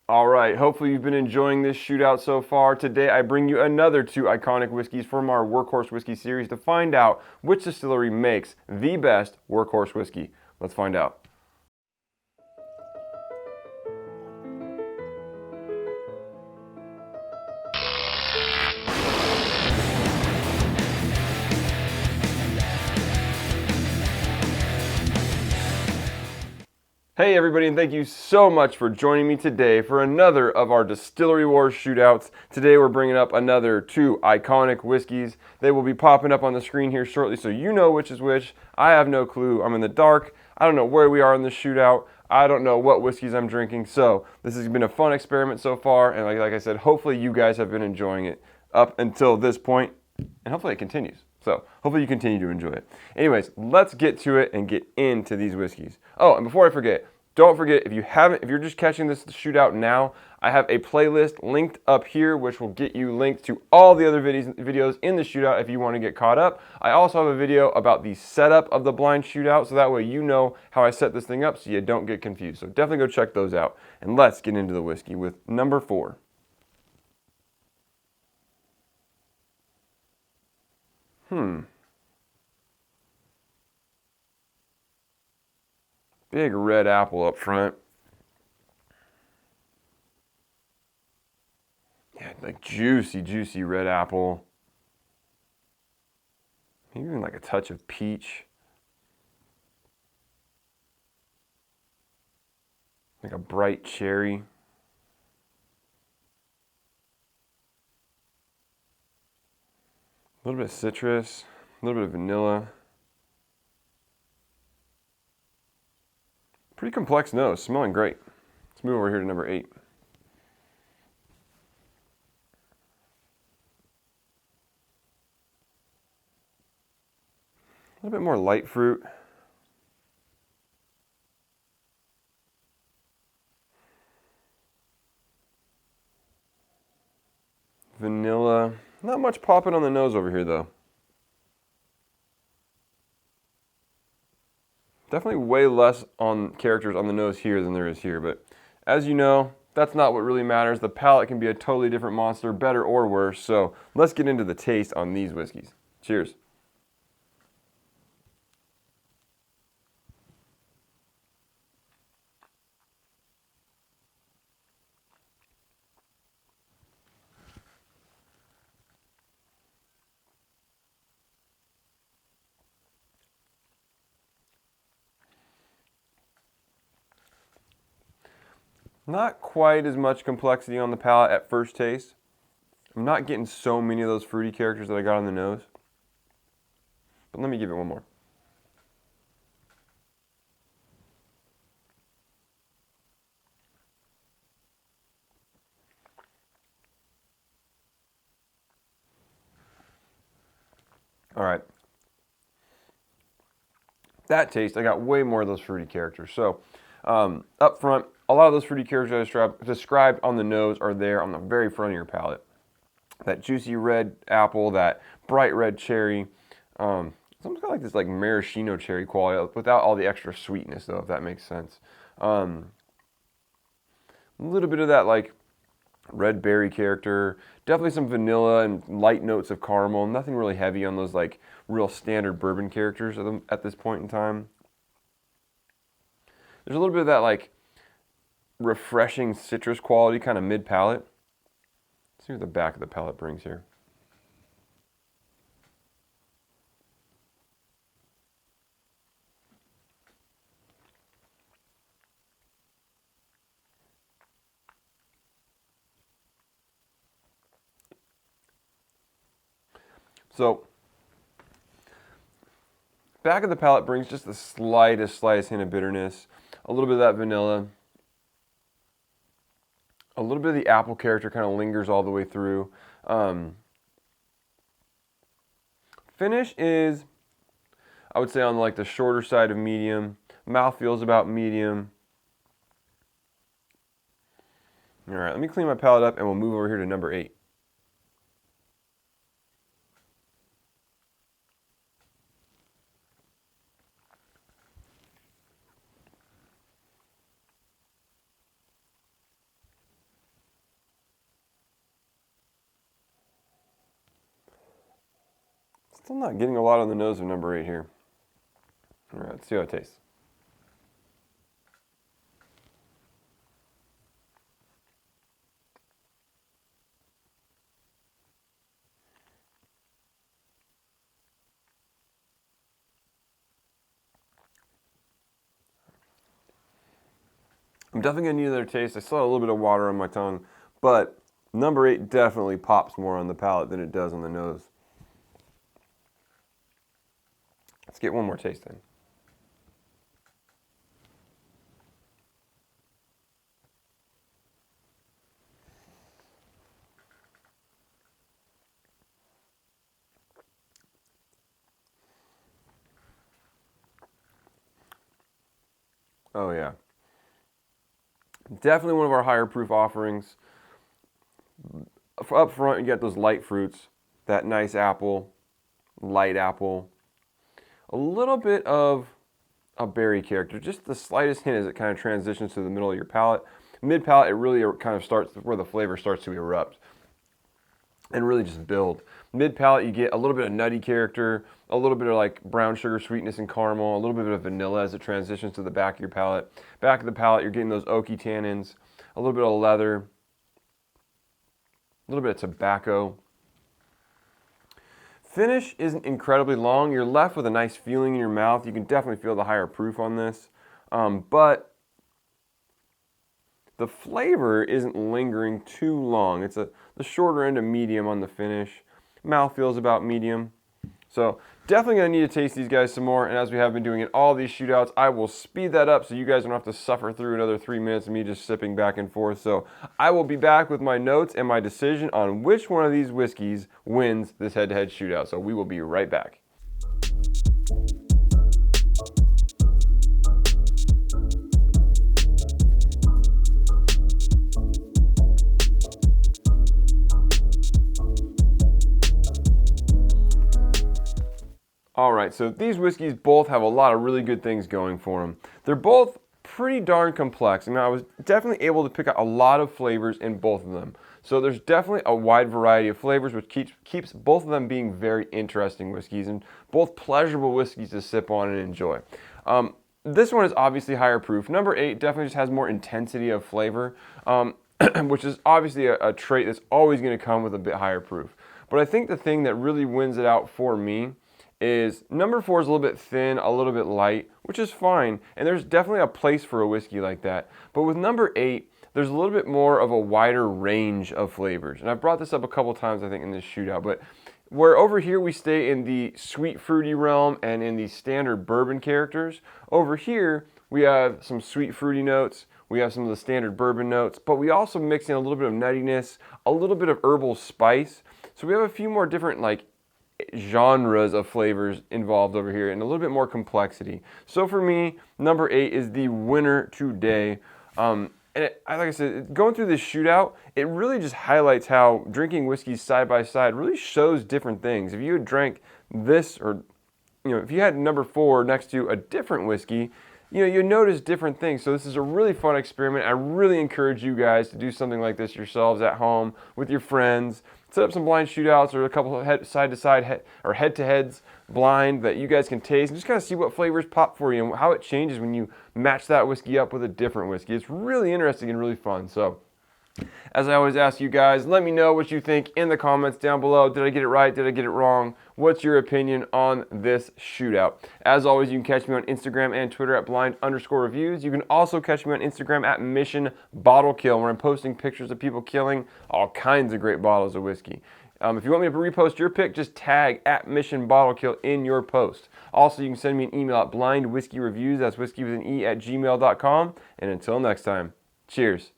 All right, hopefully you've been enjoying this shootout so far. Today I bring you another two iconic whiskeys from our Workhorse Whiskey series to find out which distillery makes the best Workhorse whiskey. Let's find out. Hey everybody, and thank you so much for joining me today for another of our Distillery Wars Shootouts. Today we're bringing up another two iconic whiskeys. They will be popping up on the screen here shortly so you know which is which. I have no clue. I'm in the dark. I don't know where we are in the shootout. I don't know what whiskeys I'm drinking. So this has been a fun experiment so far, and like I said, hopefully you guys have been enjoying it up until this point, and hopefully it continues. So hopefully you continue to enjoy it. Anyways, let's get to it and get into these whiskeys. Oh, and before I forget, don't forget, if you're just catching this shootout now, I have a playlist linked up here, which will get you linked to all the other videos in the shootout if you want to get caught up. I also have a video about the setup of the blind shootout, so that way you know how I set this thing up so you don't get confused. So definitely go check those out. And let's get into the whiskey with number 4. Big red apple up front. Yeah, like juicy red apple. Maybe even like a touch of peach. Like a bright cherry. A little bit of citrus, a little bit of vanilla. Pretty complex nose, smelling great. Let's move over here to number 8. A little bit more light fruit. Vanilla. Not much popping on the nose over here though. Definitely way less on characters on the nose here than there is here, but as you know, that's not what really matters. The palate can be a totally different monster, better or worse, so let's get into the taste on these whiskeys. Cheers. Not quite as much complexity on the palate at first taste. I'm not getting so many of those fruity characters that I got on the nose. But let me give it one more. All right. That taste, I got way more of those fruity characters. So up front, a lot of those fruity characters I described on the nose are there on the very front of your palate. That juicy red apple, that bright red cherry. It's almost got like this like maraschino cherry quality without all the extra sweetness though, if that makes sense. A little bit of that like red berry character. Definitely some vanilla and light notes of caramel. Nothing really heavy on those like real standard bourbon characters at this point in time. There's a little bit of that like refreshing citrus quality kind of mid-palate. Let's see what the back of the palate brings here. So, back of the palate brings just the slightest hint of bitterness, a little bit of that vanilla, a little bit of the apple character kind of lingers all the way through. Finish is, I would say, on like the shorter side of medium. Mouth feels about medium. All right, let me clean my palate up and we'll move over here to number 8. Still not getting a lot on the nose of number 8 here. All right, let's see how it tastes. I'm definitely going to need another taste. I still have a little bit of water on my tongue, but number 8 definitely pops more on the palate than it does on the nose. Let's get one more taste then. Oh yeah. Definitely one of our higher proof offerings. Up front, you get those light fruits, that nice apple, light apple, a little bit of a berry character, just the slightest hint as it kind of transitions to the middle of your palate. Mid palate, it really kind of starts where the flavor starts to erupt and really just build. Mid palate, you get a little bit of nutty character, a little bit of like brown sugar sweetness and caramel, a little bit of vanilla as it transitions to the back of your palate. Back of the palate, you're getting those oaky tannins, a little bit of leather, a little bit of tobacco. Finish isn't incredibly long. You're left with a nice feeling in your mouth. You can definitely feel the higher proof on this, but the flavor isn't lingering too long. It's the shorter end of medium on the finish. Mouth feels about medium. So definitely going to need to taste these guys some more. And as we have been doing in all these shootouts, I will speed that up so you guys don't have to suffer through another 3 minutes of me just sipping back and forth. So I will be back with my notes and my decision on which one of these whiskeys wins this head-to-head shootout. So we will be right back. All right, so these whiskeys both have a lot of really good things going for them. They're both pretty darn complex. I mean, I was definitely able to pick out a lot of flavors in both of them. So there's definitely a wide variety of flavors, which keeps both of them being very interesting whiskeys and both pleasurable whiskeys to sip on and enjoy. This one is obviously higher proof. Number 8 definitely just has more intensity of flavor, which is obviously a trait that's always going to come with a bit higher proof. But I think the thing that really wins it out for me is number 4 is a little bit thin, a little bit light, which is fine, and there's definitely a place for a whiskey like that. But with number 8, there's a little bit more of a wider range of flavors. And I've brought this up a couple times, I think, in this shootout, but where over here we stay in the sweet fruity realm and in the standard bourbon characters, over here we have some sweet fruity notes, we have some of the standard bourbon notes, but we also mix in a little bit of nuttiness, a little bit of herbal spice. So we have a few more different genres of flavors involved over here and a little bit more complexity. So for me, number 8 is the winner today. And like I said, going through this shootout, it really just highlights how drinking whiskeys side by side really shows different things. If you had drank this, or if you had number 4 next to a different whiskey, you notice different things. So this is a really fun experiment. I really encourage you guys to do something like this yourselves at home with your friends. Set up some blind shootouts or a couple of side-to-side or head-to-heads blind that you guys can taste and just kind of see what flavors pop for you and how it changes when you match that whiskey up with a different whiskey. It's really interesting and really fun. So as I always ask you guys, let me know what you think in the comments down below. Did I get it right? Did I get it wrong? What's your opinion on this shootout? As always, you can catch me on Instagram and Twitter at blind_reviews. You can also catch me on Instagram at Mission Bottle Kill, where I'm posting pictures of people killing all kinds of great bottles of whiskey. If you want me to repost your pick, just tag at Mission Bottle Kill in your post. Also, you can send me an email at blindwhiskeyreviews, that's whiskey with an E, @gmail.com. And until next time, cheers.